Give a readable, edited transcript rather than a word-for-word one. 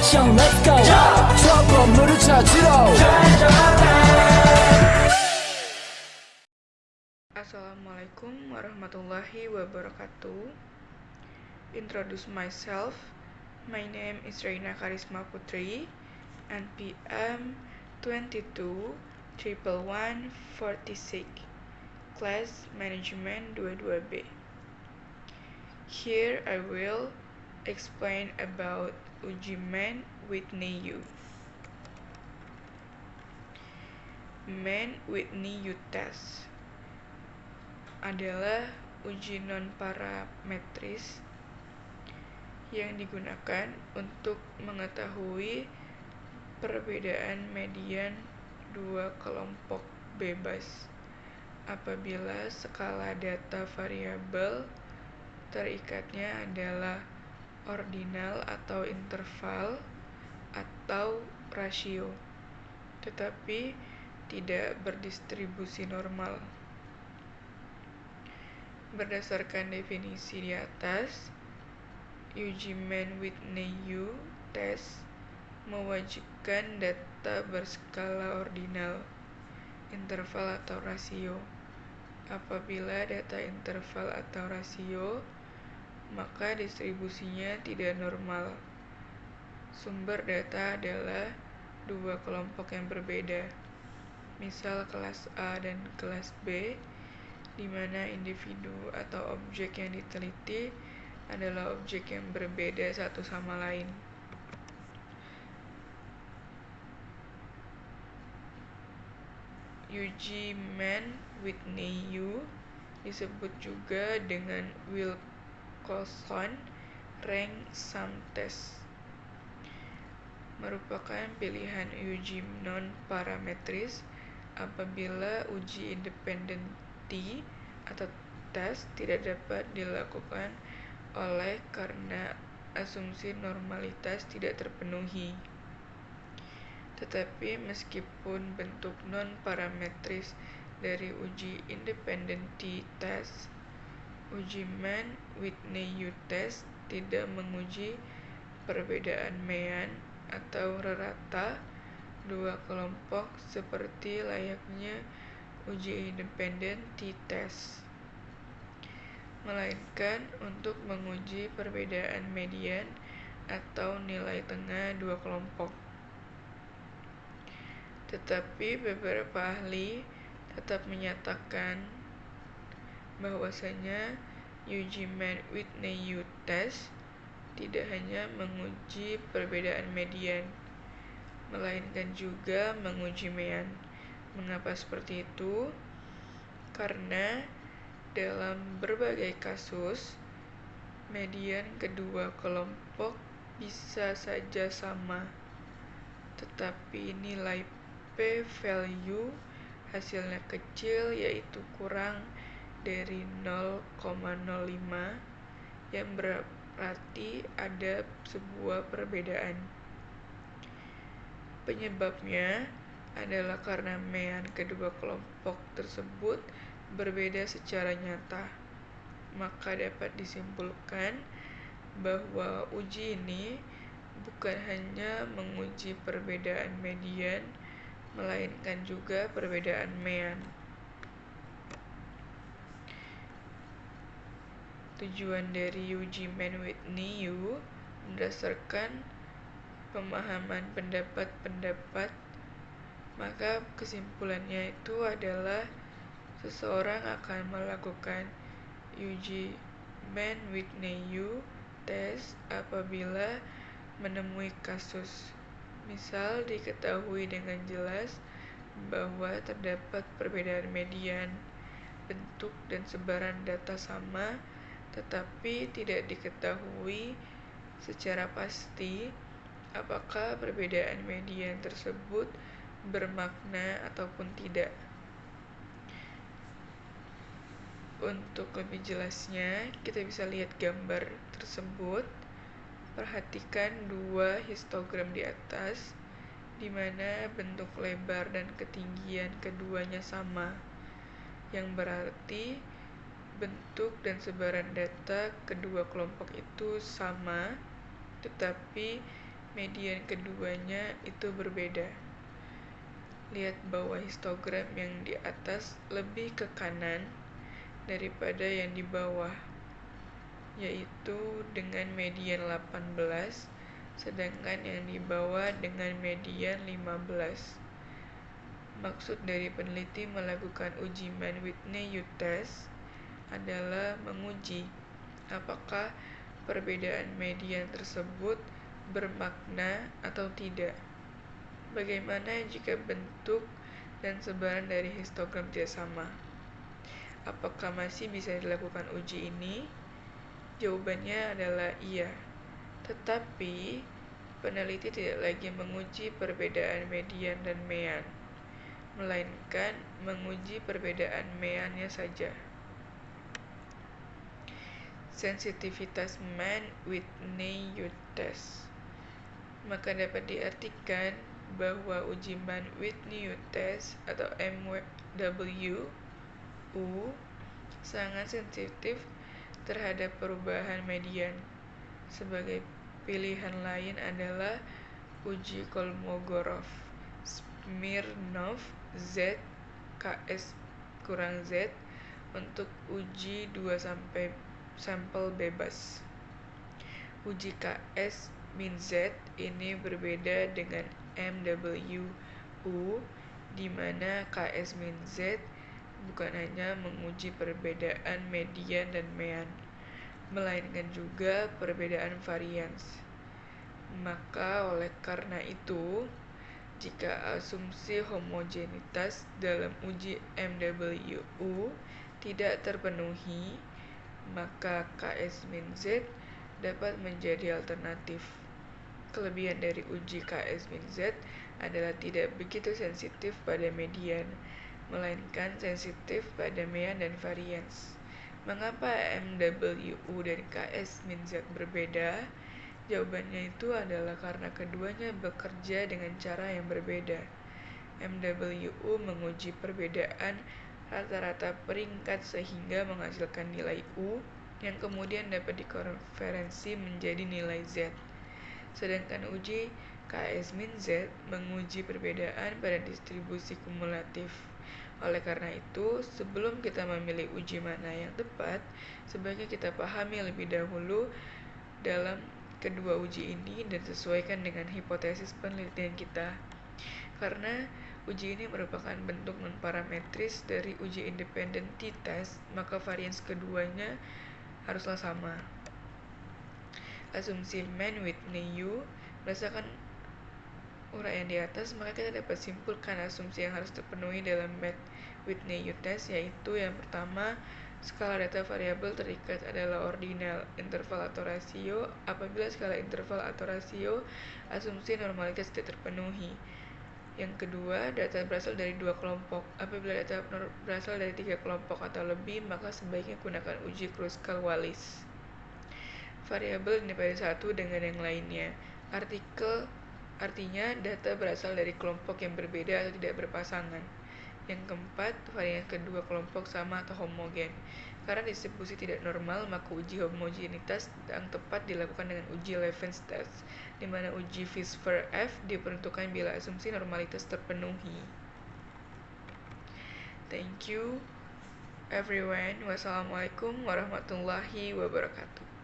action let's go 저 건물을 찾으러 Assalamualaikum warahmatullahi wabarakatuh. Introduce myself. My name is Reina Karisma Putri, NPM 22-11146, Class Management 22B. Here I will explain about uji men with NIU. Men with NIU test adalah uji non-parametris yang digunakan untuk mengetahui perbedaan median dua kelompok bebas apabila skala data variabel terikatnya adalah ordinal atau interval atau rasio, tetapi tidak berdistribusi normal. Berdasarkan definisi di atas, uji men with NIU test mewajibkan data berskala ordinal, interval atau rasio. Apabila data interval atau rasio, maka distribusinya tidak normal. Sumber data adalah dua kelompok yang berbeda, misal kelas A dan kelas B, di mana individu atau objek yang diteliti adalah objek yang berbeda satu sama lain. Uji men with NIU disebut juga dengan Wilcoxon Rank Sum Test. Merupakan pilihan uji non-parametris apabila uji independen T atau tes tidak dapat dilakukan oleh karena asumsi normalitas tidak terpenuhi. Tetapi meskipun bentuk non-parametris dari uji independen T test, uji men with NIU test tidak menguji perbedaan mean atau rata dua kelompok seperti layaknya uji independen t-test, melainkan untuk menguji perbedaan median atau nilai tengah dua kelompok. Tetapi beberapa ahli tetap menyatakan bahwasanya uji men with NIU test tidak hanya menguji perbedaan median, melainkan juga menguji mean. Mengapa seperti itu? Karena dalam berbagai kasus, median kedua kelompok bisa saja sama, tetapi nilai p-value hasilnya kecil, yaitu kurang dari 0,05, yang berarti ada sebuah perbedaan. Penyebabnya adalah karena mean kedua kelompok tersebut berbeda secara nyata. Maka dapat disimpulkan bahwa uji ini bukan hanya menguji perbedaan median, melainkan juga perbedaan mean. Tujuan dari uji men with NIU berdasarkan pemahaman pendapat-pendapat, maka kesimpulannya itu adalah seseorang akan melakukan uji men with NIU test apabila menemui kasus, misal diketahui dengan jelas bahwa terdapat perbedaan median, bentuk dan sebaran data sama, tetapi tidak diketahui secara pasti apakah perbedaan median tersebut bermakna ataupun tidak. Untuk lebih jelasnya, kita bisa lihat gambar tersebut. Perhatikan dua histogram di atas, di mana bentuk lebar dan ketinggian keduanya sama, yang berarti bentuk dan sebaran data kedua kelompok itu sama, tetapi median keduanya itu berbeda. Lihat bawah histogram yang di atas lebih ke kanan daripada yang di bawah, yaitu dengan median 18, sedangkan yang di bawah dengan median 15. Maksud dari peneliti melakukan uji Mann-Whitney test adalah menguji apakah perbedaan median tersebut bermakna atau tidak. Bagaimana jika bentuk dan sebaran dari histogram tidak sama? Apakah masih bisa dilakukan uji ini? Jawabannya adalah iya. Tetapi, peneliti tidak lagi menguji perbedaan median dan mean, melainkan menguji perbedaan meannya saja. Sensitivitas Mann-Whitney test. Maka dapat diartikan bahwa uji Mann-Whitney test atau MWU sangat sensitif terhadap perubahan median. Sebagai pilihan lain adalah uji Kolmogorov, Smirnov, Z, KS kurang Z untuk uji 2 sampel bebas. Uji KS min Z ini berbeda dengan MWU, di mana KS min Z bukan hanya menguji perbedaan median dan mean, melainkan juga perbedaan varians. Maka oleh karena itu, jika asumsi homogenitas dalam uji MWU tidak terpenuhi, maka KS min Z dapat menjadi alternatif. Kelebihan dari uji KS min Z adalah tidak begitu sensitif pada median, melainkan sensitif pada mean dan varians. Mengapa MWU dan KS min Z berbeda? Jawabannya itu adalah karena keduanya bekerja dengan cara yang berbeda. MWU menguji perbedaan rata-rata peringkat sehingga menghasilkan nilai U yang kemudian dapat dikonversi menjadi nilai Z. Sedangkan uji KS min Z menguji perbedaan pada distribusi kumulatif. Oleh karena itu, sebelum kita memilih uji mana yang tepat, sebaiknya kita pahami lebih dahulu dalam kedua uji ini dan sesuaikan dengan hipotesis penelitian kita. Karena uji ini merupakan bentuk non-parametris dari uji independen t-test, maka varians keduanya haruslah sama. Asumsi Mann-Whitney berdasarkan uraian di atas, maka kita dapat simpulkan asumsi yang harus terpenuhi dalam Mann-Whitney test, yaitu yang pertama, skala data variabel terikat adalah ordinal, interval atau rasio. Apabila skala interval atau rasio, asumsi normalitas tidak terpenuhi. Yang kedua, data berasal dari 2 kelompok. Apabila data berasal dari 3 kelompok atau lebih, maka sebaiknya gunakan uji Kruskal-Wallis. Variabel independen satu dengan yang lainnya. Artinya data berasal dari kelompok yang berbeda atau tidak berpasangan. Yang keempat, varian kedua kelompok sama atau homogen. Karena distribusi tidak normal, maka uji homogenitas yang tepat dilakukan dengan uji Levens test, di mana uji Fisher-F diperuntukkan bila asumsi normalitas terpenuhi. Thank you everyone. Wassalamualaikum warahmatullahi wabarakatuh.